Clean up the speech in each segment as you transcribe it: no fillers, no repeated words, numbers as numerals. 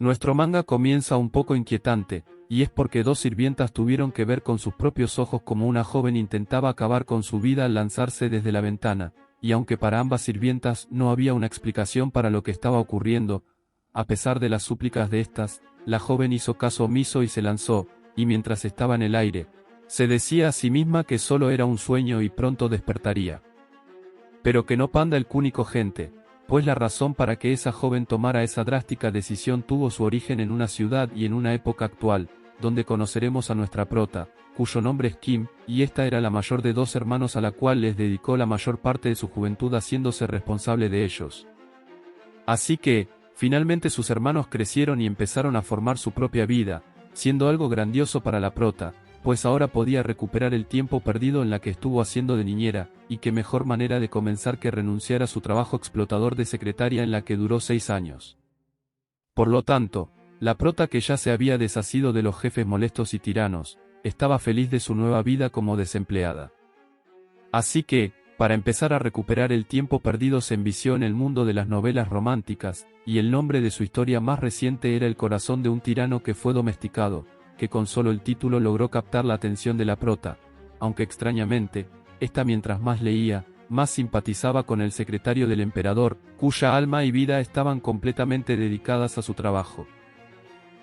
Nuestro manga comienza un poco inquietante, y es porque dos sirvientas tuvieron que ver con sus propios ojos como una joven intentaba acabar con su vida al lanzarse desde la ventana, y aunque para ambas sirvientas no había una explicación para lo que estaba ocurriendo, a pesar de las súplicas de estas, la joven hizo caso omiso y se lanzó, y mientras estaba en el aire, se decía a sí misma que solo era un sueño y pronto despertaría. Pero que no panda el cúnico gente, pues la razón para que esa joven tomara esa drástica decisión tuvo su origen en una ciudad y en una época actual, donde conoceremos a nuestra prota, cuyo nombre es Kim, y esta era la mayor de dos hermanos a la cual les dedicó la mayor parte de su juventud haciéndose responsable de ellos. Así que, finalmente sus hermanos crecieron y empezaron a formar su propia vida, siendo algo grandioso para la prota, pues ahora podía recuperar el tiempo perdido en la que estuvo haciendo de niñera, y qué mejor manera de comenzar que renunciar a su trabajo explotador de secretaria en la que duró 6 años. Por lo tanto, la prota que ya se había desasido de los jefes molestos y tiranos, estaba feliz de su nueva vida como desempleada. Así que, para empezar a recuperar el tiempo perdido se envició en el mundo de las novelas románticas, y el nombre de su historia más reciente era El corazón de un tirano que fue domesticado, que con solo el título logró captar la atención de la prota, aunque extrañamente, esta mientras más leía, más simpatizaba con el secretario del emperador, cuya alma y vida estaban completamente dedicadas a su trabajo.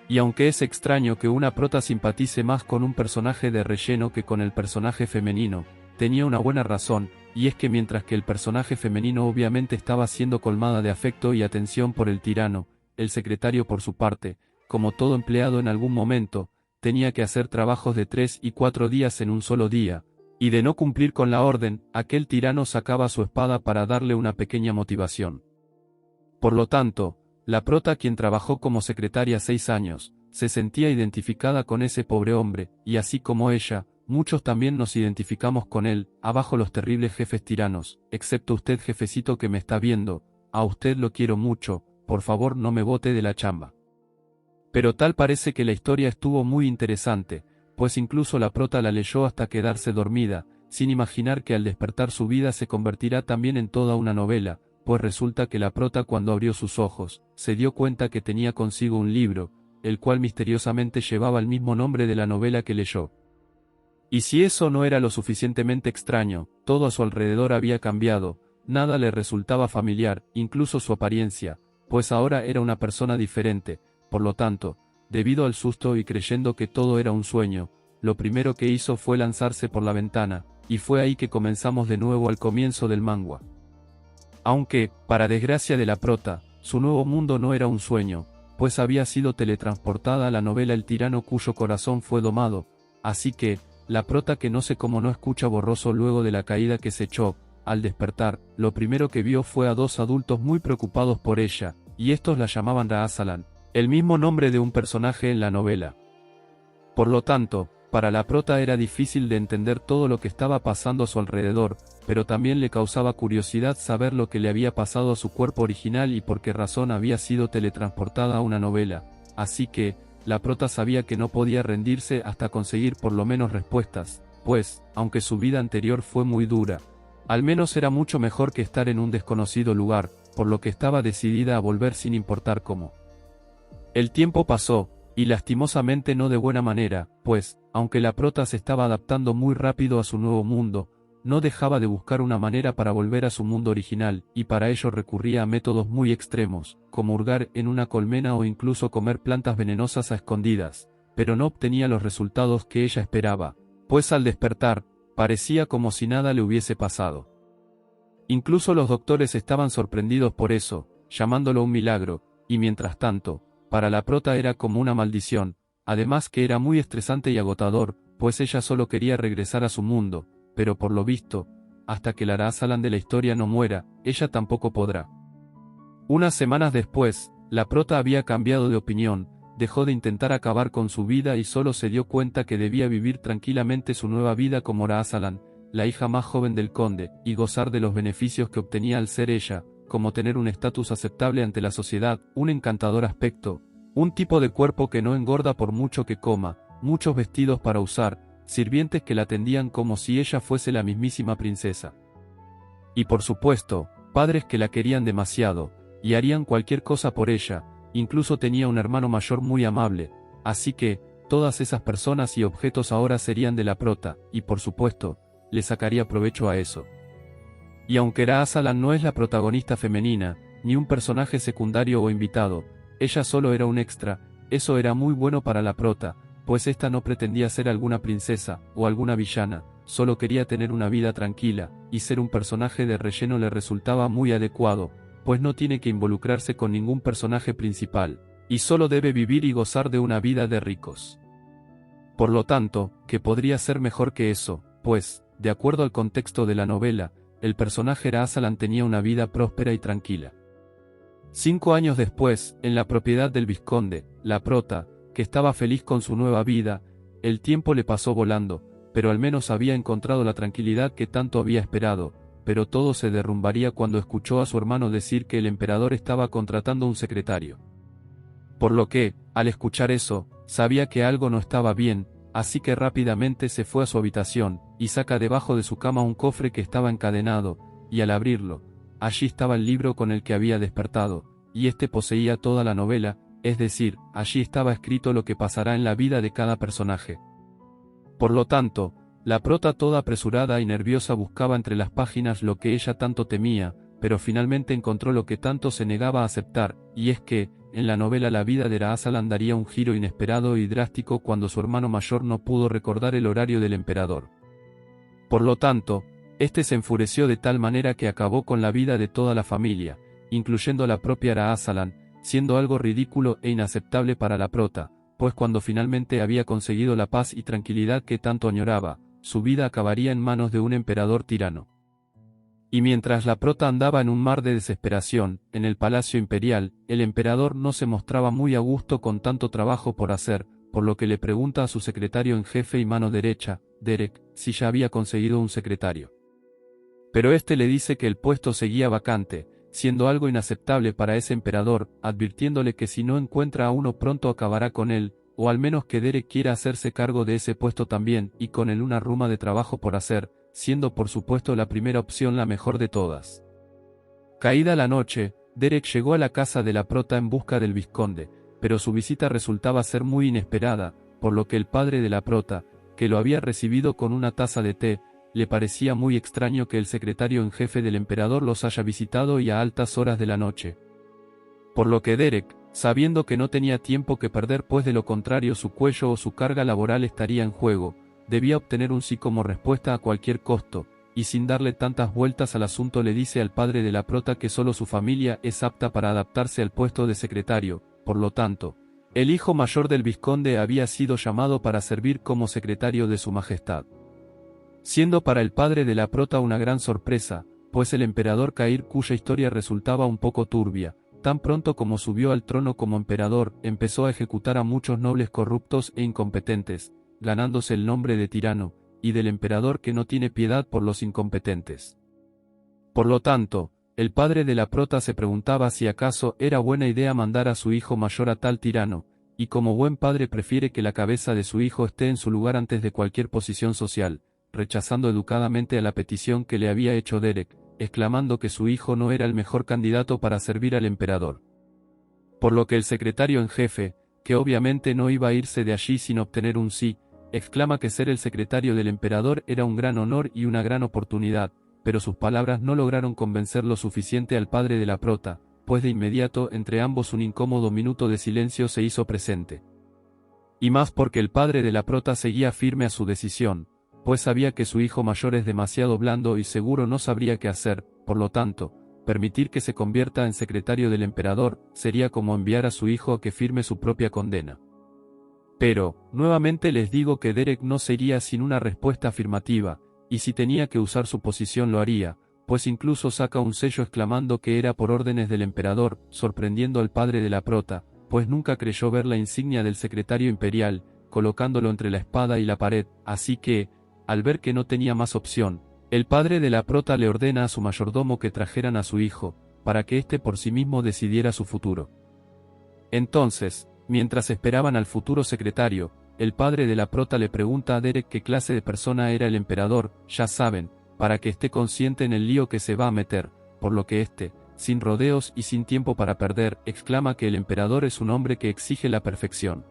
Y aunque es extraño que una prota simpatice más con un personaje de relleno que con el personaje femenino, tenía una buena razón, y es que mientras que el personaje femenino obviamente estaba siendo colmada de afecto y atención por el tirano, el secretario por su parte, como todo empleado en algún momento, tenía que hacer trabajos de 3 y 4 días en un solo día, y de no cumplir con la orden, aquel tirano sacaba su espada para darle una pequeña motivación. Por lo tanto, la prota, quien trabajó como secretaria 6 años, se sentía identificada con ese pobre hombre, y así como ella, muchos también nos identificamos con él, abajo los terribles jefes tiranos, excepto usted jefecito que me está viendo, a usted lo quiero mucho, por favor no me bote de la chamba. Pero tal parece que la historia estuvo muy interesante, pues incluso la prota la leyó hasta quedarse dormida, sin imaginar que al despertar su vida se convertirá también en toda una novela, pues resulta que la prota cuando abrió sus ojos, se dio cuenta que tenía consigo un libro, el cual misteriosamente llevaba el mismo nombre de la novela que leyó. Y si eso no era lo suficientemente extraño, todo a su alrededor había cambiado, nada le resultaba familiar, incluso su apariencia, pues ahora era una persona diferente. Por lo tanto, debido al susto y creyendo que todo era un sueño, lo primero que hizo fue lanzarse por la ventana, y fue ahí que comenzamos de nuevo al comienzo del manga. Aunque, para desgracia de la prota, su nuevo mundo no era un sueño, pues había sido teletransportada a la novela El tirano cuyo corazón fue domado, así que, la prota que no sé cómo no escucha borroso luego de la caída que se echó, al despertar, lo primero que vio fue a dos adultos muy preocupados por ella, y estos la llamaban Raasalan, el mismo nombre de un personaje en la novela. Por lo tanto, para la prota era difícil de entender todo lo que estaba pasando a su alrededor, pero también le causaba curiosidad saber lo que le había pasado a su cuerpo original y por qué razón había sido teletransportada a una novela, así que, la prota sabía que no podía rendirse hasta conseguir por lo menos respuestas, pues, aunque su vida anterior fue muy dura, al menos era mucho mejor que estar en un desconocido lugar, por lo que estaba decidida a volver sin importar cómo. El tiempo pasó, y lastimosamente no de buena manera, pues, aunque la prota se estaba adaptando muy rápido a su nuevo mundo, no dejaba de buscar una manera para volver a su mundo original, y para ello recurría a métodos muy extremos, como hurgar en una colmena o incluso comer plantas venenosas a escondidas, pero no obtenía los resultados que ella esperaba, pues al despertar, parecía como si nada le hubiese pasado. Incluso los doctores estaban sorprendidos por eso, llamándolo un milagro, y mientras tanto, para la prota era como una maldición, además que era muy estresante y agotador, pues ella solo quería regresar a su mundo, pero por lo visto, hasta que la Raasalan de la historia no muera, ella tampoco podrá. Unas semanas después, la prota había cambiado de opinión, dejó de intentar acabar con su vida y solo se dio cuenta que debía vivir tranquilamente su nueva vida como Raasalan, la hija más joven del conde, y gozar de los beneficios que obtenía al ser ella, como tener un estatus aceptable ante la sociedad, un encantador aspecto, un tipo de cuerpo que no engorda por mucho que coma, muchos vestidos para usar, sirvientes que la atendían como si ella fuese la mismísima princesa. Y por supuesto, padres que la querían demasiado, y harían cualquier cosa por ella, incluso tenía un hermano mayor muy amable, así que, todas esas personas y objetos ahora serían de la prota, y por supuesto, le sacaría provecho a eso. Y aunque Ra-Asalan no es la protagonista femenina, ni un personaje secundario o invitado, ella solo era un extra, eso era muy bueno para la prota, pues esta no pretendía ser alguna princesa, o alguna villana, solo quería tener una vida tranquila, y ser un personaje de relleno le resultaba muy adecuado, pues no tiene que involucrarse con ningún personaje principal, y solo debe vivir y gozar de una vida de ricos. Por lo tanto, ¿qué podría ser mejor que eso? Pues, de acuerdo al contexto de la novela, el personaje Ra-Asalan tenía una vida próspera y tranquila. 5 años después, en la propiedad del vizconde, la prota, que estaba feliz con su nueva vida, el tiempo le pasó volando, pero al menos había encontrado la tranquilidad que tanto había esperado, pero todo se derrumbaría cuando escuchó a su hermano decir que el emperador estaba contratando un secretario. Por lo que, al escuchar eso, sabía que algo no estaba bien, así que rápidamente se fue a su habitación, y saca debajo de su cama un cofre que estaba encadenado, y al abrirlo, allí estaba el libro con el que había despertado, y este poseía toda la novela, es decir, allí estaba escrito lo que pasará en la vida de cada personaje. Por lo tanto, la prota toda apresurada y nerviosa buscaba entre las páginas lo que ella tanto temía, pero finalmente encontró lo que tanto se negaba a aceptar, y es que, en la novela la vida de Ra-Asalan daría un giro inesperado y drástico cuando su hermano mayor no pudo recordar el horario del emperador. Por lo tanto, este se enfureció de tal manera que acabó con la vida de toda la familia, incluyendo la propia Ra-Asalan, siendo algo ridículo e inaceptable para la prota, pues cuando finalmente había conseguido la paz y tranquilidad que tanto añoraba, su vida acabaría en manos de un emperador tirano. Y mientras la prota andaba en un mar de desesperación, en el palacio imperial, el emperador no se mostraba muy a gusto con tanto trabajo por hacer, por lo que le pregunta a su secretario en jefe y mano derecha, Derek, si ya había conseguido un secretario. Pero este le dice que el puesto seguía vacante, siendo algo inaceptable para ese emperador, advirtiéndole que si no encuentra a uno pronto acabará con él, o al menos que Derek quiera hacerse cargo de ese puesto también, y con él una ruma de trabajo por hacer, siendo por supuesto la primera opción la mejor de todas. Caída la noche, Derek llegó a la casa de la prota en busca del vizconde, pero su visita resultaba ser muy inesperada, por lo que el padre de la prota, que lo había recibido con una taza de té, le parecía muy extraño que el secretario en jefe del emperador los haya visitado y a altas horas de la noche. Por lo que Derek, sabiendo que no tenía tiempo que perder pues de lo contrario su cuello o su carga laboral estaría en juego, debía obtener un sí como respuesta a cualquier costo, y sin darle tantas vueltas al asunto le dice al padre de la prota que solo su familia es apta para adaptarse al puesto de secretario, por lo tanto, el hijo mayor del vizconde había sido llamado para servir como secretario de su majestad. Siendo para el padre de la prota una gran sorpresa, pues el emperador Cair, cuya historia resultaba un poco turbia, tan pronto como subió al trono como emperador, empezó a ejecutar a muchos nobles corruptos e incompetentes, ganándose el nombre de tirano, y del emperador que no tiene piedad por los incompetentes. Por lo tanto, el padre de la prota se preguntaba si acaso era buena idea mandar a su hijo mayor a tal tirano, y como buen padre prefiere que la cabeza de su hijo esté en su lugar antes de cualquier posición social, rechazando educadamente a la petición que le había hecho Derek, exclamando que su hijo no era el mejor candidato para servir al emperador. Por lo que el secretario en jefe, que obviamente no iba a irse de allí sin obtener un sí, exclama que ser el secretario del emperador era un gran honor y una gran oportunidad, pero sus palabras no lograron convencer lo suficiente al padre de la prota, pues de inmediato entre ambos un incómodo minuto de silencio se hizo presente. Y más porque el padre de la prota seguía firme a su decisión, pues sabía que su hijo mayor es demasiado blando y seguro no sabría qué hacer, por lo tanto, permitir que se convierta en secretario del emperador sería como enviar a su hijo a que firme su propia condena. Pero, nuevamente les digo que Derek no se iría sin una respuesta afirmativa, y si tenía que usar su posición lo haría, pues incluso saca un sello exclamando que era por órdenes del emperador, sorprendiendo al padre de la prota, pues nunca creyó ver la insignia del secretario imperial, colocándolo entre la espada y la pared, así que, al ver que no tenía más opción, el padre de la prota le ordena a su mayordomo que trajeran a su hijo, para que éste por sí mismo decidiera su futuro. Entonces, mientras esperaban al futuro secretario, el padre de la prota le pregunta a Derek qué clase de persona era el emperador, ya saben, para que esté consciente en el lío que se va a meter, por lo que éste, sin rodeos y sin tiempo para perder, exclama que el emperador es un hombre que exige la perfección.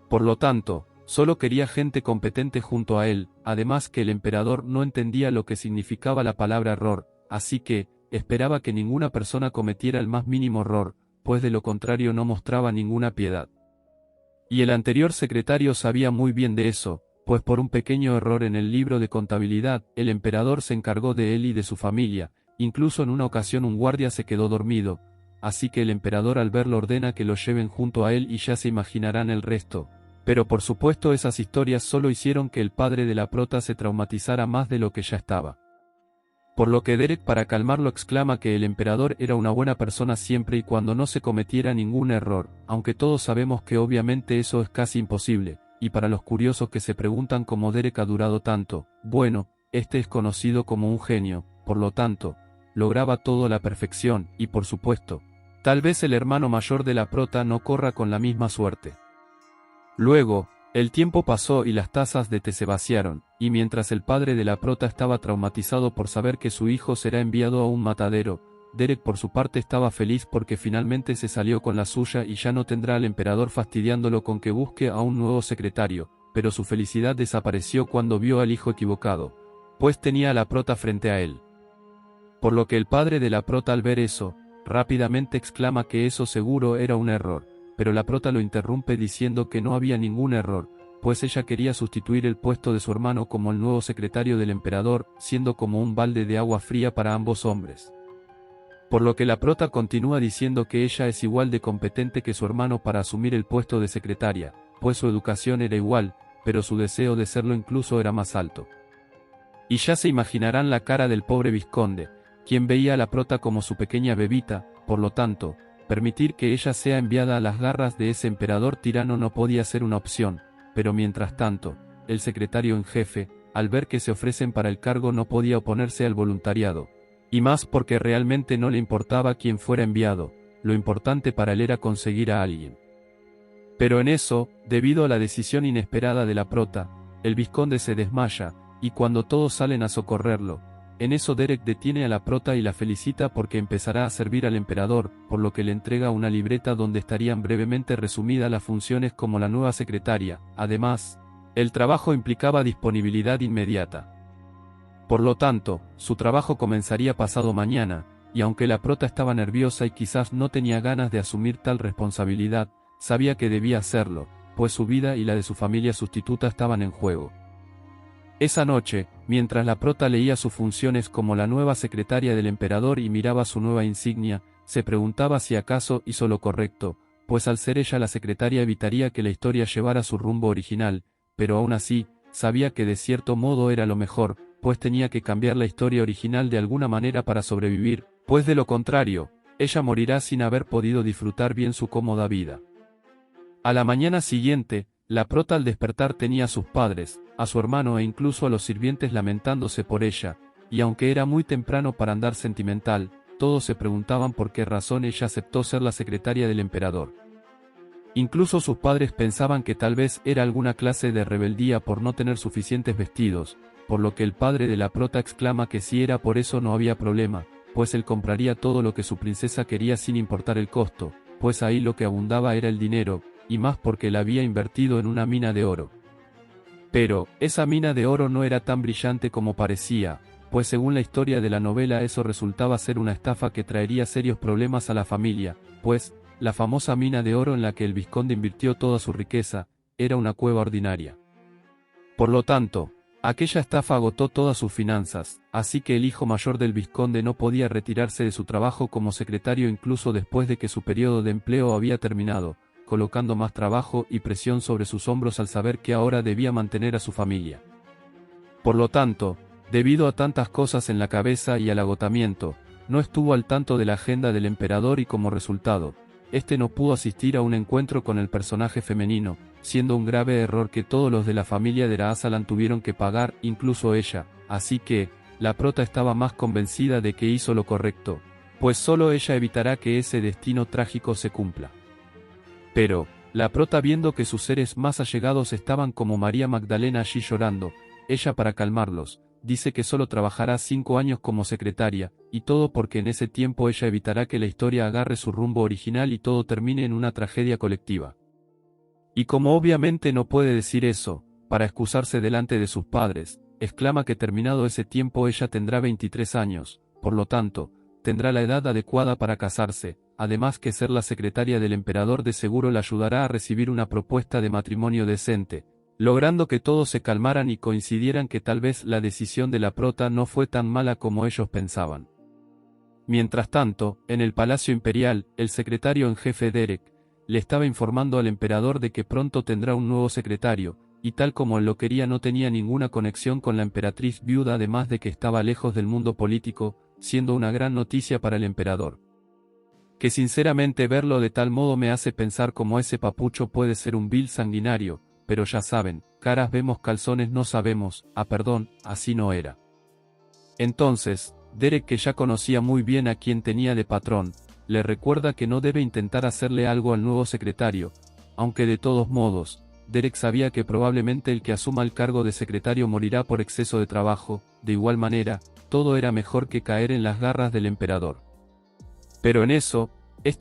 Por lo tanto, solo quería gente competente junto a él, además que el emperador no entendía lo que significaba la palabra error, así que, esperaba que ninguna persona cometiera el más mínimo error, pues de lo contrario no mostraba ninguna piedad. Y el anterior secretario sabía muy bien de eso, pues por un pequeño error en el libro de contabilidad, el emperador se encargó de él y de su familia, incluso en una ocasión un guardia se quedó dormido, así que el emperador al verlo ordena que lo lleven junto a él y ya se imaginarán el resto. Pero por supuesto esas historias solo hicieron que el padre de la prota se traumatizara más de lo que ya estaba. Por lo que Derek para calmarlo exclama que el emperador era una buena persona siempre y cuando no se cometiera ningún error, aunque todos sabemos que obviamente eso es casi imposible, y para los curiosos que se preguntan cómo Derek ha durado tanto, bueno, este es conocido como un genio, por lo tanto, lograba todo a la perfección, y por supuesto, tal vez el hermano mayor de la prota no corra con la misma suerte. Luego, el tiempo pasó y las tazas de té se vaciaron, y mientras el padre de la prota estaba traumatizado por saber que su hijo será enviado a un matadero, Derek por su parte estaba feliz porque finalmente se salió con la suya y ya no tendrá al emperador fastidiándolo con que busque a un nuevo secretario, pero su felicidad desapareció cuando vio al hijo equivocado, pues tenía a la prota frente a él. Por lo que el padre de la prota al ver eso, rápidamente exclama que eso seguro era un error, pero la prota lo interrumpe diciendo que no había ningún error, pues ella quería sustituir el puesto de su hermano como el nuevo secretario del emperador, siendo como un balde de agua fría para ambos hombres. Por lo que la prota continúa diciendo que ella es igual de competente que su hermano para asumir el puesto de secretaria, pues su educación era igual, pero su deseo de serlo incluso era más alto. Y ya se imaginarán la cara del pobre vizconde, quien veía a la prota como su pequeña bebita, por lo tanto, permitir que ella sea enviada a las garras de ese emperador tirano no podía ser una opción, pero mientras tanto, el secretario en jefe, al ver que se ofrecen para el cargo no podía oponerse al voluntariado, y más porque realmente no le importaba quién fuera enviado, lo importante para él era conseguir a alguien. Pero en eso, debido a la decisión inesperada de la prota, el vizconde se desmaya, y cuando todos salen a socorrerlo, en eso Derek detiene a la prota y la felicita porque empezará a servir al emperador, por lo que le entrega una libreta donde estarían brevemente resumidas las funciones como la nueva secretaria. Además, el trabajo implicaba disponibilidad inmediata. Por lo tanto, su trabajo comenzaría pasado mañana, y aunque la prota estaba nerviosa y quizás no tenía ganas de asumir tal responsabilidad, sabía que debía hacerlo, pues su vida y la de su familia sustituta estaban en juego. Esa noche, mientras la prota leía sus funciones como la nueva secretaria del emperador y miraba su nueva insignia, se preguntaba si acaso hizo lo correcto, pues al ser ella la secretaria evitaría que la historia llevara su rumbo original, pero aún así, sabía que de cierto modo era lo mejor, pues tenía que cambiar la historia original de alguna manera para sobrevivir, pues de lo contrario, ella morirá sin haber podido disfrutar bien su cómoda vida. A la mañana siguiente, la prota al despertar tenía a sus padres, a su hermano e incluso a los sirvientes lamentándose por ella, y aunque era muy temprano para andar sentimental, todos se preguntaban por qué razón ella aceptó ser la secretaria del emperador. Incluso sus padres pensaban que tal vez era alguna clase de rebeldía por no tener suficientes vestidos, por lo que el padre de la prota exclama que si era por eso no había problema, pues él compraría todo lo que su princesa quería sin importar el costo, pues ahí lo que abundaba era el dinero, y más porque la había invertido en una mina de oro. Pero, esa mina de oro no era tan brillante como parecía, pues según la historia de la novela eso resultaba ser una estafa que traería serios problemas a la familia, pues, la famosa mina de oro en la que el vizconde invirtió toda su riqueza, era una cueva ordinaria. Por lo tanto, aquella estafa agotó todas sus finanzas, así que el hijo mayor del vizconde no podía retirarse de su trabajo como secretario incluso después de que su periodo de empleo había terminado, colocando más trabajo y presión sobre sus hombros al saber que ahora debía mantener a su familia. Por lo tanto, debido a tantas cosas en la cabeza y al agotamiento, no estuvo al tanto de la agenda del emperador y como resultado, este no pudo asistir a un encuentro con el personaje femenino, siendo un grave error que todos los de la familia de Raasalan tuvieron que pagar, incluso ella, así que, la prota estaba más convencida de que hizo lo correcto, pues solo ella evitará que ese destino trágico se cumpla. Pero, la prota viendo que sus seres más allegados estaban como María Magdalena allí llorando, ella para calmarlos, dice que solo trabajará 5 años como secretaria, y todo porque en ese tiempo ella evitará que la historia agarre su rumbo original y todo termine en una tragedia colectiva. Y como obviamente no puede decir eso, para excusarse delante de sus padres, exclama que terminado ese tiempo ella tendrá 23 años, por lo tanto, tendrá la edad adecuada para casarse, además que ser la secretaria del emperador de seguro la ayudará a recibir una propuesta de matrimonio decente, logrando que todos se calmaran y coincidieran que tal vez la decisión de la prota no fue tan mala como ellos pensaban. Mientras tanto, en el Palacio Imperial, el secretario en jefe Derek, le estaba informando al emperador de que pronto tendrá un nuevo secretario, y tal como él lo quería no tenía ninguna conexión con la emperatriz viuda además de que estaba lejos del mundo político, siendo una gran noticia para el emperador. Que sinceramente verlo de tal modo me hace pensar cómo ese papucho puede ser un vil sanguinario, pero ya saben, caras vemos calzones no sabemos, perdón, así no era. Entonces, Derek, que ya conocía muy bien a quien tenía de patrón, le recuerda que no debe intentar hacerle algo al nuevo secretario, aunque de todos modos, Derek sabía que probablemente el que asuma el cargo de secretario morirá por exceso de trabajo, de igual manera, todo era mejor que caer en las garras del emperador. Pero en eso,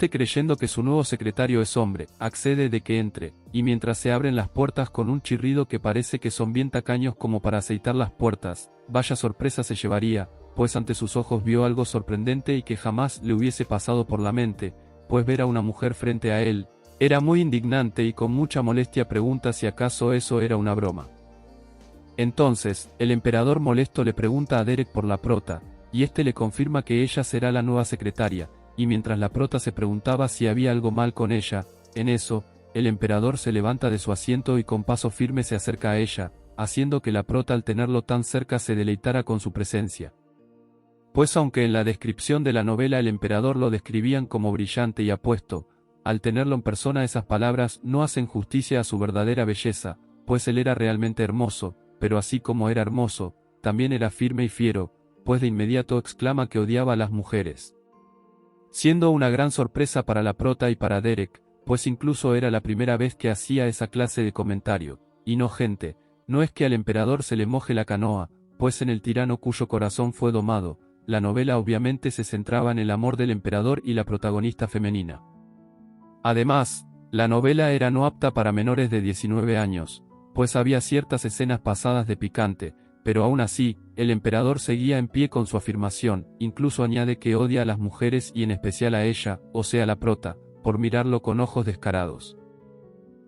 creyendo que su nuevo secretario es hombre, accede de que entre, y mientras se abren las puertas con un chirrido que parece que son bien tacaños como para aceitar las puertas, vaya sorpresa se llevaría, pues ante sus ojos vio algo sorprendente y que jamás le hubiese pasado por la mente, pues ver a una mujer frente a él, era muy indignante y con mucha molestia pregunta si acaso eso era una broma. Entonces, el emperador molesto le pregunta a Derek por la prota, y le confirma que ella será la nueva secretaria, y mientras la prota se preguntaba si había algo mal con ella, en eso, el emperador se levanta de su asiento y con paso firme se acerca a ella, haciendo que la prota al tenerlo tan cerca se deleitara con su presencia. Pues aunque en la descripción de la novela el emperador lo describían como brillante y apuesto, al tenerlo en persona esas palabras no hacen justicia a su verdadera belleza, pues él era realmente hermoso, pero así como era hermoso, también era firme y fiero, pues de inmediato exclama que odiaba a las mujeres. Siendo una gran sorpresa para la prota y para Derek, pues incluso era la primera vez que hacía esa clase de comentario, y no gente, no es que al emperador se le moje la canoa, pues en el tirano cuyo corazón fue domado, la novela obviamente se centraba en el amor del emperador y la protagonista femenina. Además, la novela era no apta para menores de 19 años, pues había ciertas escenas pasadas de picante, pero aún así, el emperador seguía en pie con su afirmación, incluso añade que odia a las mujeres y en especial a ella, o sea la prota, por mirarlo con ojos descarados.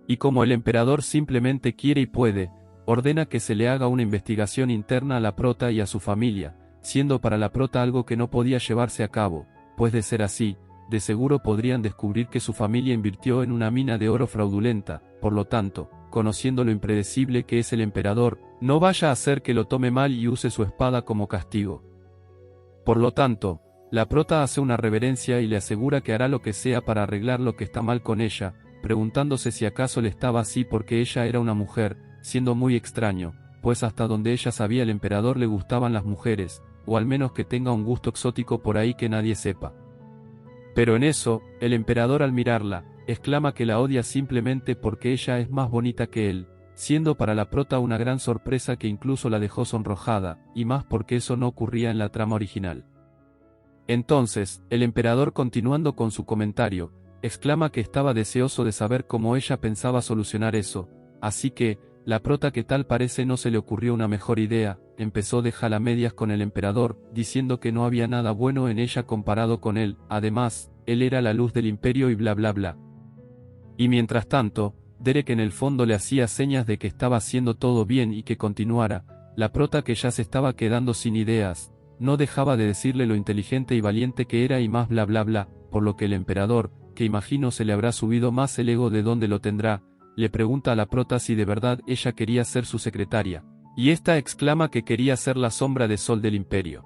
Y como el emperador simplemente quiere y puede, ordena que se le haga una investigación interna a la prota y a su familia, siendo para la prota algo que no podía llevarse a cabo, pues de ser así, de seguro podrían descubrir que su familia invirtió en una mina de oro fraudulenta, por lo tanto, conociendo lo impredecible que es el emperador, no vaya a hacer que lo tome mal y use su espada como castigo. Por lo tanto, la prota hace una reverencia y le asegura que hará lo que sea para arreglar lo que está mal con ella, preguntándose si acaso le estaba así porque ella era una mujer, siendo muy extraño, pues hasta donde ella sabía el emperador le gustaban las mujeres, o al menos que tenga un gusto exótico por ahí que nadie sepa. Pero en eso, el emperador al mirarla, exclama que la odia simplemente porque ella es más bonita que él, siendo para la prota una gran sorpresa que incluso la dejó sonrojada, y más porque eso no ocurría en la trama original. Entonces, el emperador continuando con su comentario, exclama que estaba deseoso de saber cómo ella pensaba solucionar eso, así que, la prota que tal parece no se le ocurrió una mejor idea, empezó de jalamedias con el emperador, diciendo que no había nada bueno en ella comparado con él, además, él era la luz del imperio y bla bla bla. Y mientras tanto, Derek en el fondo le hacía señas de que estaba haciendo todo bien y que continuara, la prota que ya se estaba quedando sin ideas, no dejaba de decirle lo inteligente y valiente que era y más bla bla bla, por lo que el emperador, que imagino se le habrá subido más el ego de donde lo tendrá, le pregunta a la prota si de verdad ella quería ser su secretaria, y esta exclama que quería ser la sombra de sol del imperio.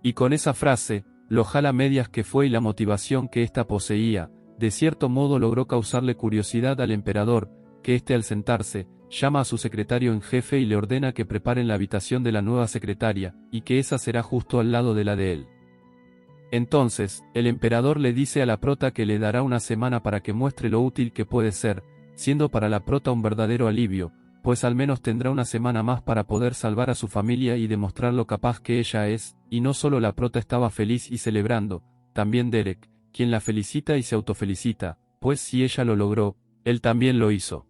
Y con esa frase, lo jala medias que fue y la motivación que ésta poseía, de cierto modo logró causarle curiosidad al emperador, que al sentarse, llama a su secretario en jefe y le ordena que preparen la habitación de la nueva secretaria, y que esa será justo al lado de la de él. Entonces, el emperador le dice a la prota que le dará una semana para que muestre lo útil que puede ser, siendo para la prota un verdadero alivio, pues al menos tendrá una semana más para poder salvar a su familia y demostrar lo capaz que ella es, y no solo la prota estaba feliz y celebrando, también Derek, quien la felicita y se autofelicita, pues si ella lo logró, él también lo hizo.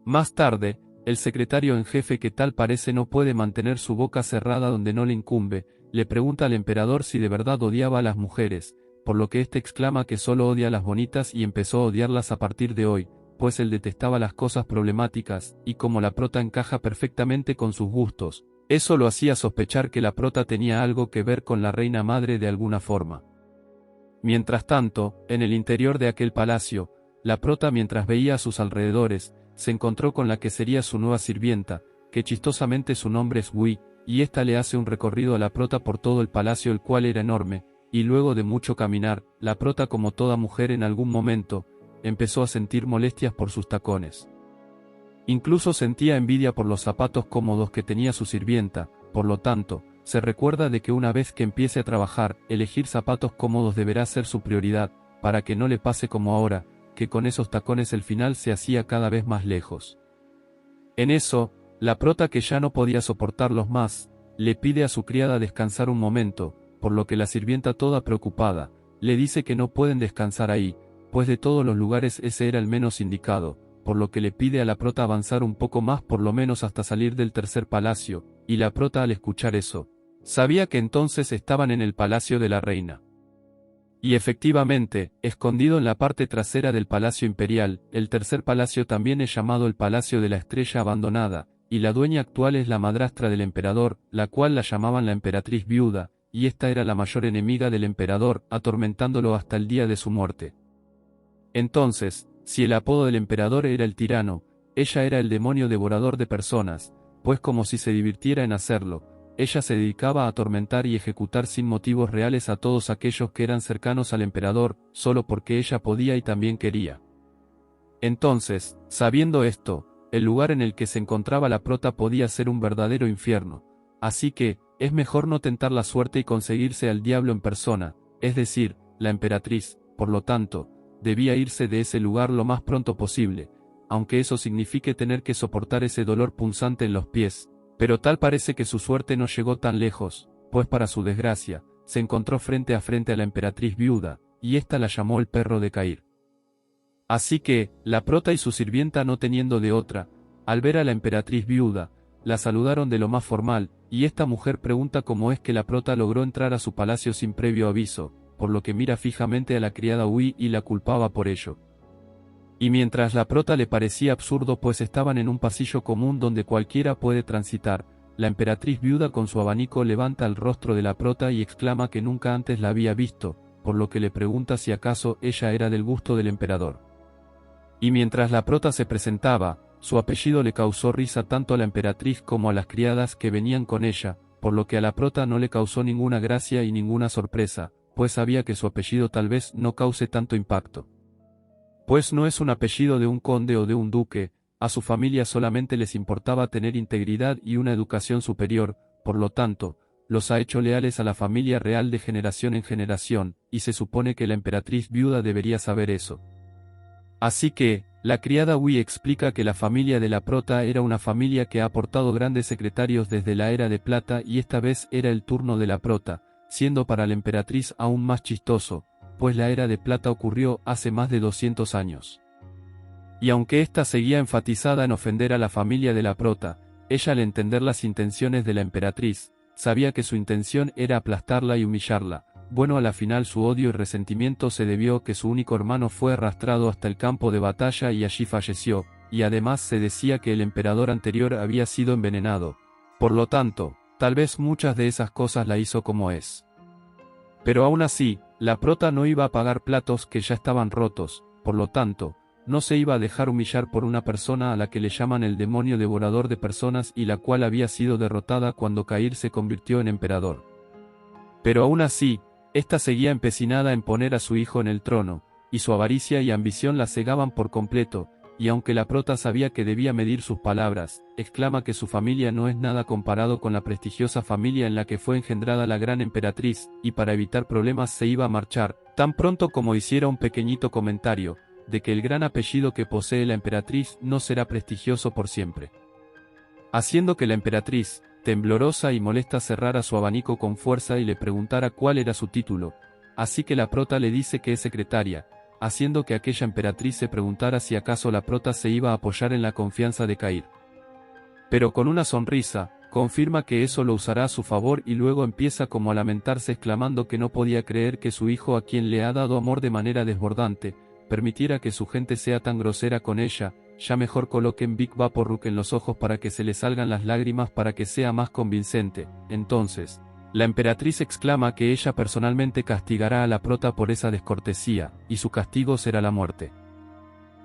Más tarde, el secretario en jefe, que tal parece no puede mantener su boca cerrada donde no le incumbe, le pregunta al emperador si de verdad odiaba a las mujeres, por lo que éste exclama que solo odia a las bonitas y empezó a odiarlas a partir de hoy, pues él detestaba las cosas problemáticas, y como la prota encaja perfectamente con sus gustos, eso lo hacía sospechar que la prota tenía algo que ver con la reina madre de alguna forma. Mientras tanto, en el interior de aquel palacio, la prota, mientras veía a sus alrededores, se encontró con la que sería su nueva sirvienta, que chistosamente su nombre es Wii, y ésta le hace un recorrido a la prota por todo el palacio, el cual era enorme, y luego de mucho caminar, la prota, como toda mujer en algún momento, empezó a sentir molestias por sus tacones. Incluso sentía envidia por los zapatos cómodos que tenía su sirvienta, por lo tanto, se recuerda de que una vez que empiece a trabajar, elegir zapatos cómodos deberá ser su prioridad, para que no le pase como ahora, que con esos tacones el final se hacía cada vez más lejos. En eso, la prota, que ya no podía soportarlos más, le pide a su criada descansar un momento, por lo que la sirvienta, toda preocupada, le dice que no pueden descansar ahí, pues de todos los lugares ese era el menos indicado, por lo que le pide a la prota avanzar un poco más, por lo menos hasta salir del tercer palacio, y la prota, al escuchar eso, sabía que entonces estaban en el palacio de la reina. Y efectivamente, escondido en la parte trasera del palacio imperial, el tercer palacio también es llamado el Palacio de la Estrella Abandonada, y la dueña actual es la madrastra del emperador, la cual la llamaban la emperatriz viuda, y esta era la mayor enemiga del emperador, atormentándolo hasta el día de su muerte. Entonces, si el apodo del emperador era el tirano, ella era el demonio devorador de personas, pues como si se divirtiera en hacerlo, ella se dedicaba a atormentar y ejecutar sin motivos reales a todos aquellos que eran cercanos al emperador, solo porque ella podía y también quería. Entonces, sabiendo esto, el lugar en el que se encontraba la prota podía ser un verdadero infierno, así que, es mejor no tentar la suerte y conseguirse al diablo en persona, es decir, la emperatriz, por lo tanto, debía irse de ese lugar lo más pronto posible, aunque eso signifique tener que soportar ese dolor punzante en los pies. Pero tal parece que su suerte no llegó tan lejos, pues para su desgracia, se encontró frente a la emperatriz viuda, y ésta la llamó el perro de Cair. Así que, la prota y su sirvienta, no teniendo de otra, al ver a la emperatriz viuda, la saludaron de lo más formal, y esta mujer pregunta cómo es que la prota logró entrar a su palacio sin previo aviso, por lo que mira fijamente a la criada Wii y la culpaba por ello. Y mientras la prota le parecía absurdo, pues estaban en un pasillo común donde cualquiera puede transitar, la emperatriz viuda con su abanico levanta el rostro de la prota y exclama que nunca antes la había visto, por lo que le pregunta si acaso ella era del gusto del emperador. Y mientras la prota se presentaba, su apellido le causó risa tanto a la emperatriz como a las criadas que venían con ella, por lo que a la prota no le causó ninguna gracia y ninguna sorpresa, pues sabía que su apellido tal vez no cause tanto impacto. Pues no es un apellido de un conde o de un duque, a su familia solamente les importaba tener integridad y una educación superior, por lo tanto, los ha hecho leales a la familia real de generación en generación, y se supone que la emperatriz viuda debería saber eso. Así que, la criada Wii explica que la familia de la prota era una familia que ha aportado grandes secretarios desde la era de plata, y esta vez era el turno de la prota, siendo para la emperatriz aún más chistoso, pues la era de plata ocurrió hace más de 200 años. Y aunque ésta seguía enfatizada en ofender a la familia de la prota, ella, al entender las intenciones de la emperatriz, sabía que su intención era aplastarla y humillarla. Bueno, a la final su odio y resentimiento se debió a que su único hermano fue arrastrado hasta el campo de batalla y allí falleció, y además se decía que el emperador anterior había sido envenenado. Por lo tanto, tal vez muchas de esas cosas la hizo como es. Pero aún así, la prota no iba a pagar platos que ya estaban rotos, por lo tanto, no se iba a dejar humillar por una persona a la que le llaman el demonio devorador de personas y la cual había sido derrotada cuando Cair se convirtió en emperador. Pero aún así, esta seguía empecinada en poner a su hijo en el trono, y su avaricia y ambición la cegaban por completo, y aunque la prota sabía que debía medir sus palabras, exclama que su familia no es nada comparado con la prestigiosa familia en la que fue engendrada la gran emperatriz, y para evitar problemas se iba a marchar, tan pronto como hiciera un pequeñito comentario, de que el gran apellido que posee la emperatriz no será prestigioso por siempre. Haciendo que la emperatriz, temblorosa y molesta, cerrara su abanico con fuerza y le preguntara cuál era su título, así que la prota le dice que es secretaria, haciendo que aquella emperatriz se preguntara si acaso la prota se iba a apoyar en la confianza de Cair. Pero con una sonrisa, confirma que eso lo usará a su favor y luego empieza como a lamentarse exclamando que no podía creer que su hijo, a quien le ha dado amor de manera desbordante, permitiera que su gente sea tan grosera con ella. Ya mejor coloquen Big Vaporruck en los ojos para que se le salgan las lágrimas para que sea más convincente. Entonces, la emperatriz exclama que ella personalmente castigará a la prota por esa descortesía, y su castigo será la muerte.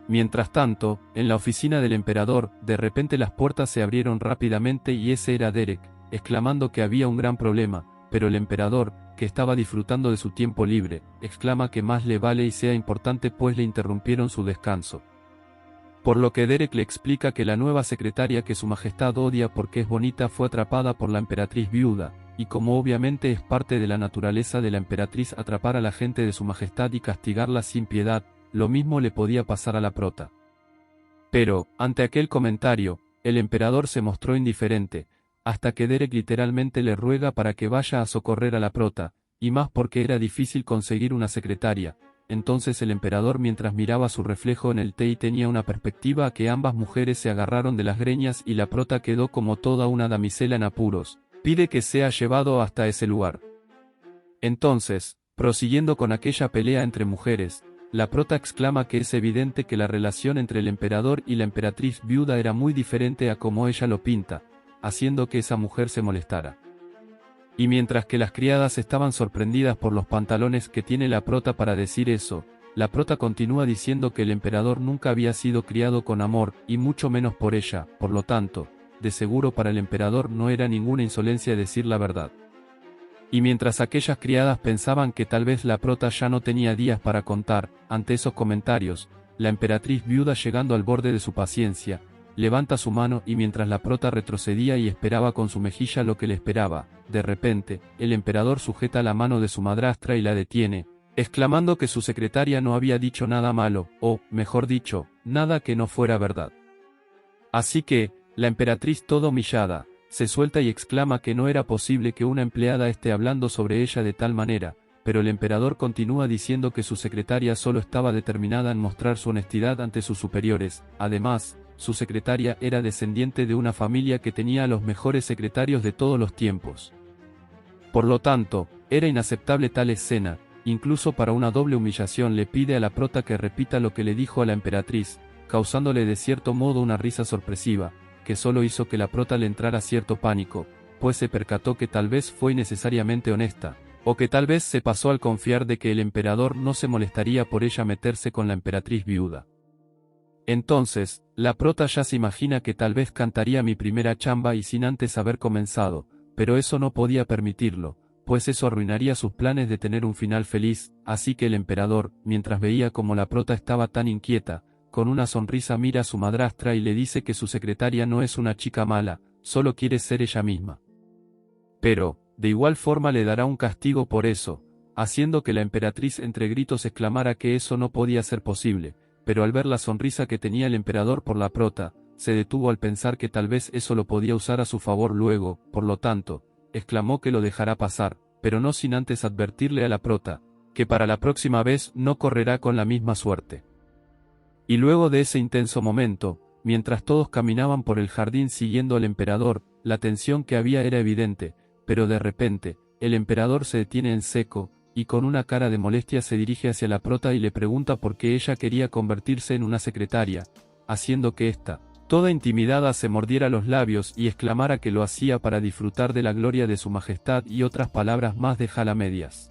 Mientras tanto, en la oficina del emperador, de repente las puertas se abrieron rápidamente y ese era Derek, exclamando que había un gran problema, pero el emperador, que estaba disfrutando de su tiempo libre, exclama que más le vale y sea importante pues le interrumpieron su descanso. Por lo que Derek le explica que la nueva secretaria que su majestad odia porque es bonita fue atrapada por la emperatriz viuda, y como obviamente es parte de la naturaleza de la emperatriz atrapar a la gente de su majestad y castigarla sin piedad, lo mismo le podía pasar a la prota. Pero, ante aquel comentario, el emperador se mostró indiferente, hasta que Derek literalmente le ruega para que vaya a socorrer a la prota, y más porque era difícil conseguir una secretaria. Entonces el emperador, mientras miraba su reflejo en el té y tenía una perspectiva a que ambas mujeres se agarraron de las greñas y la prota quedó como toda una damisela en apuros, pide que sea llevado hasta ese lugar. Entonces, prosiguiendo con aquella pelea entre mujeres, la prota exclama que es evidente que la relación entre el emperador y la emperatriz viuda era muy diferente a como ella lo pinta, haciendo que esa mujer se molestara. Y mientras que las criadas estaban sorprendidas por los pantalones que tiene la prota para decir eso, la prota continúa diciendo que el emperador nunca había sido criado con amor, y mucho menos por ella, por lo tanto, de seguro para el emperador no era ninguna insolencia decir la verdad. Y mientras aquellas criadas pensaban que tal vez la prota ya no tenía días para contar, ante esos comentarios, la emperatriz viuda, llegando al borde de su paciencia, levanta su mano y mientras la prota retrocedía y esperaba con su mejilla lo que le esperaba, de repente, el emperador sujeta la mano de su madrastra y la detiene, exclamando que su secretaria no había dicho nada malo, o, mejor dicho, nada que no fuera verdad. Así que, la emperatriz, toda humillada, se suelta y exclama que no era posible que una empleada esté hablando sobre ella de tal manera, pero el emperador continúa diciendo que su secretaria solo estaba determinada en mostrar su honestidad ante sus superiores. Además, su secretaria era descendiente de una familia que tenía a los mejores secretarios de todos los tiempos. Por lo tanto, era inaceptable tal escena. Incluso para una doble humillación le pide a la prota que repita lo que le dijo a la emperatriz, causándole de cierto modo una risa sorpresiva, que solo hizo que la prota le entrara cierto pánico, pues se percató que tal vez fue innecesariamente honesta, o que tal vez se pasó al confiar de que el emperador no se molestaría por ella meterse con la emperatriz viuda. Entonces, la prota ya se imagina que tal vez cantaría mi primera chamba y sin antes haber comenzado, pero eso no podía permitirlo, pues eso arruinaría sus planes de tener un final feliz, así que el emperador, mientras veía como la prota estaba tan inquieta, con una sonrisa mira a su madrastra y le dice que su secretaria no es una chica mala, solo quiere ser ella misma. Pero, de igual forma le dará un castigo por eso, haciendo que la emperatriz entre gritos exclamara que eso no podía ser posible, pero al ver la sonrisa que tenía el emperador por la prota, se detuvo al pensar que tal vez eso lo podía usar a su favor luego, por lo tanto, exclamó que lo dejará pasar, pero no sin antes advertirle a la prota, que para la próxima vez no correrá con la misma suerte. Y luego de ese intenso momento, mientras todos caminaban por el jardín siguiendo al emperador, la tensión que había era evidente, pero de repente, el emperador se detiene en seco, y con una cara de molestia se dirige hacia la prota y le pregunta por qué ella quería convertirse en una secretaria, haciendo que ésta, toda intimidada, se mordiera los labios y exclamara que lo hacía para disfrutar de la gloria de su majestad y otras palabras más de jalamedias.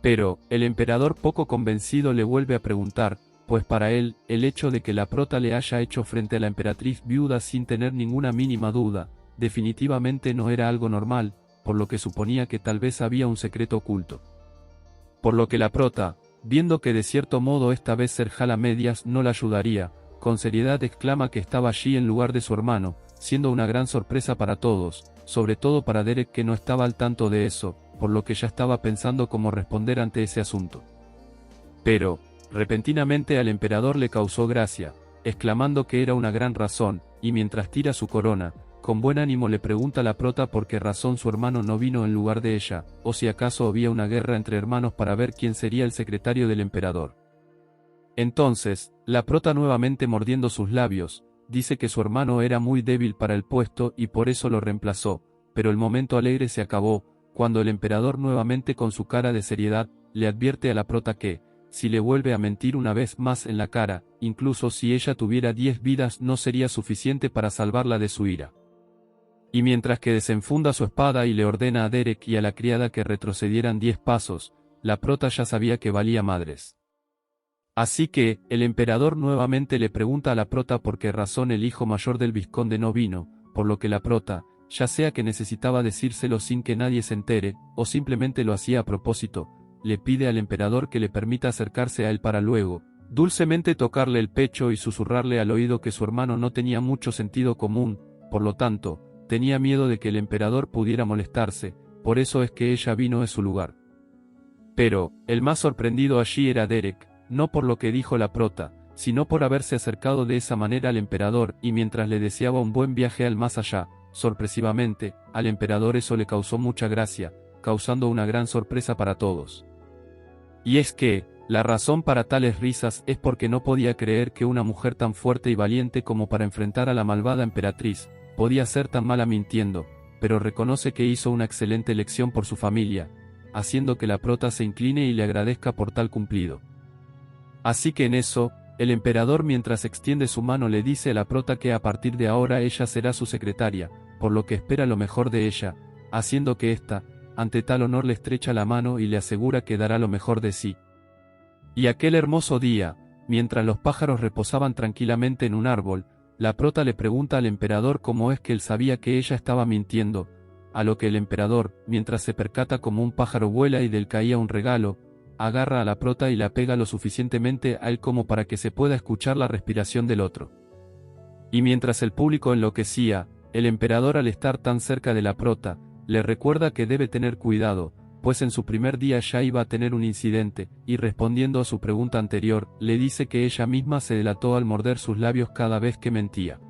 Pero, el emperador, poco convencido, le vuelve a preguntar, pues para él, el hecho de que la prota le haya hecho frente a la emperatriz viuda sin tener ninguna mínima duda, definitivamente no era algo normal, por lo que suponía que tal vez había un secreto oculto. Por lo que la prota, viendo que de cierto modo esta vez ser jalamedias no la ayudaría, con seriedad exclama que estaba allí en lugar de su hermano, siendo una gran sorpresa para todos, sobre todo para Derek, que no estaba al tanto de eso, por lo que ya estaba pensando cómo responder ante ese asunto. Pero, Repentinamente al emperador le causó gracia, exclamando que era una gran razón, y mientras tira su corona, con buen ánimo le pregunta a la prota por qué razón su hermano no vino en lugar de ella, o si acaso había una guerra entre hermanos para ver quién sería el secretario del emperador. Entonces, la prota nuevamente mordiendo sus labios, dice que su hermano era muy débil para el puesto y por eso lo reemplazó, pero el momento alegre se acabó, cuando el emperador nuevamente con su cara de seriedad, le advierte a la prota que, si le vuelve a mentir una vez más en la cara, incluso si ella tuviera 10 vidas no sería suficiente para salvarla de su ira. Y mientras que desenfunda su espada y le ordena a Derek y a la criada que retrocedieran 10 pasos, la prota ya sabía que valía madres. Así que, el emperador nuevamente le pregunta a la prota por qué razón el hijo mayor del vizconde no vino, por lo que la prota, ya sea que necesitaba decírselo sin que nadie se entere, o simplemente lo hacía a propósito, le pide al emperador que le permita acercarse a él para luego, dulcemente tocarle el pecho y susurrarle al oído que su hermano no tenía mucho sentido común, por lo tanto, tenía miedo de que el emperador pudiera molestarse, por eso es que ella vino en su lugar. Pero, el más sorprendido allí era Derek, no por lo que dijo la prota, sino por haberse acercado de esa manera al emperador y mientras le deseaba un buen viaje al más allá, sorpresivamente, al emperador eso le causó mucha gracia, causando una gran sorpresa para todos. Y es que, la razón para tales risas es porque no podía creer que una mujer tan fuerte y valiente como para enfrentar a la malvada emperatriz, podía ser tan mala mintiendo, pero reconoce que hizo una excelente elección por su familia, haciendo que la prota se incline y le agradezca por tal cumplido. Así que en eso, el emperador mientras extiende su mano le dice a la prota que a partir de ahora ella será su secretaria, por lo que espera lo mejor de ella, haciendo que ésta, ante tal honor le estrecha la mano y le asegura que dará lo mejor de sí. Y aquel hermoso día, mientras los pájaros reposaban tranquilamente en un árbol, la prota le pregunta al emperador cómo es que él sabía que ella estaba mintiendo, a lo que el emperador, mientras se percata como un pájaro vuela y del caía un regalo, agarra a la prota y la pega lo suficientemente a él como para que se pueda escuchar la respiración del otro. Y mientras el público enloquecía, el emperador al estar tan cerca de la prota, le recuerda que debe tener cuidado, pues en su primer día ya iba a tener un incidente, y respondiendo a su pregunta anterior, le dice que ella misma se delató al morder sus labios cada vez que mentía.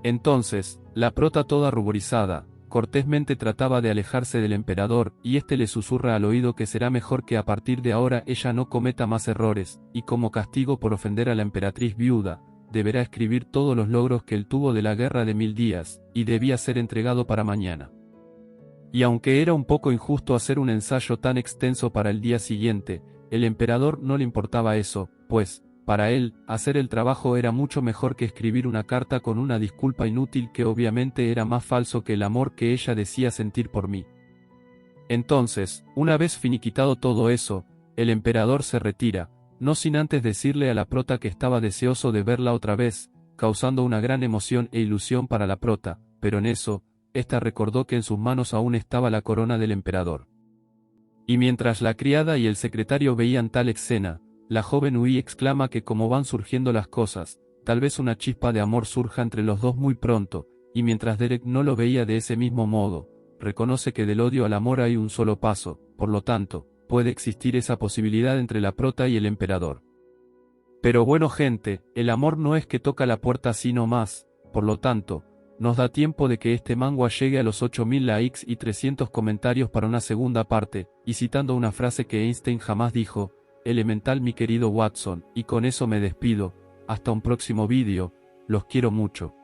Entonces, la prota toda ruborizada, cortésmente trataba de alejarse del emperador, y éste le susurra al oído que será mejor que a partir de ahora ella no cometa más errores, y como castigo por ofender a la emperatriz viuda, deberá escribir todos los logros que él tuvo de la guerra de 1000 días, y debía ser entregado para mañana. Y aunque era un poco injusto hacer un ensayo tan extenso para el día siguiente, el emperador no le importaba eso, pues, para él, hacer el trabajo era mucho mejor que escribir una carta con una disculpa inútil que obviamente era más falso que el amor que ella decía sentir por mí. Entonces, una vez finiquitado todo eso, el emperador se retira, no sin antes decirle a la prota que estaba deseoso de verla otra vez, causando una gran emoción e ilusión para la prota, pero en eso, ésta recordó que en sus manos aún estaba la corona del emperador. Y mientras la criada y el secretario veían tal escena, la joven Ui exclama que como van surgiendo las cosas, tal vez una chispa de amor surja entre los dos muy pronto, y mientras Derek no lo veía de ese mismo modo, reconoce que del odio al amor hay un solo paso, por lo tanto, puede existir esa posibilidad entre la prota y el emperador. Pero bueno gente, el amor no es que toca la puerta así nomás, por lo tanto, nos da tiempo de que este manga llegue a los 8000 likes y 300 comentarios para una segunda parte, y citando una frase que Einstein jamás dijo, elemental mi querido Watson, y con eso me despido, hasta un próximo vídeo, los quiero mucho.